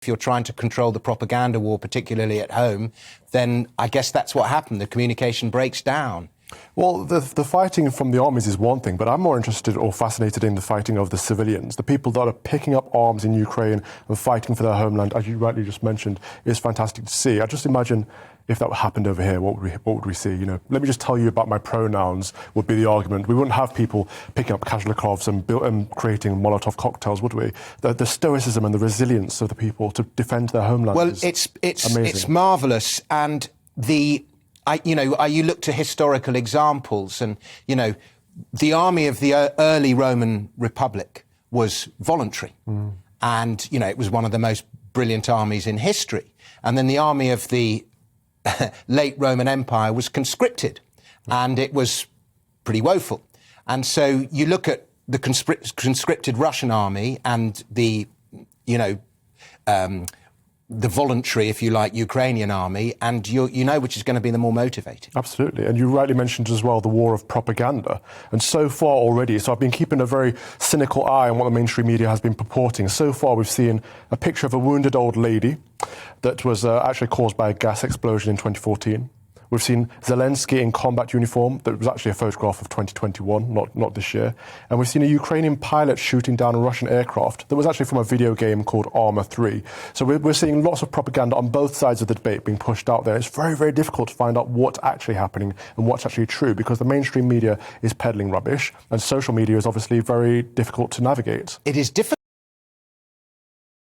if you're trying to control the propaganda war, particularly at home, then I guess that's what happened. The communication breaks down. Well, the fighting from the armies is one thing, but I'm more interested or fascinated in the fighting of the civilians. The people that are picking up arms in Ukraine and fighting for their homeland, as you rightly just mentioned, is fantastic to see. I just imagine if that happened over here, what would we see? You know, let me just tell you about my pronouns would be the argument. We wouldn't have people picking up Kalashnikovs and creating Molotov cocktails, would we? The stoicism and the resilience of the people to defend their homeland. Well, is it's amazing. marvellous, and you look to historical examples, and the army of the early Roman Republic was voluntary, and it was one of the most brilliant armies in history. And then the army of the late Roman Empire was conscripted, and it was pretty woeful. And so you look at the conscripted Russian army and the voluntary, if you like, Ukrainian army, and you know which is going to be the more motivated. Absolutely. And you rightly mentioned as well the war of propaganda. And so far already, so I've been keeping a very cynical eye on what the mainstream media has been purporting. So far we've seen a picture of a wounded old lady that was actually caused by a gas explosion in 2014. We've seen Zelensky in combat uniform. That was actually a photograph of 2021, not this year. And we've seen a Ukrainian pilot shooting down a Russian aircraft that was actually from a video game called Arma 3. So we're seeing lots of propaganda on both sides of the debate being pushed out there. It's very, very difficult to find out what's actually happening and what's actually true, because the mainstream media is peddling rubbish and social media is obviously very difficult to navigate. It is difficult.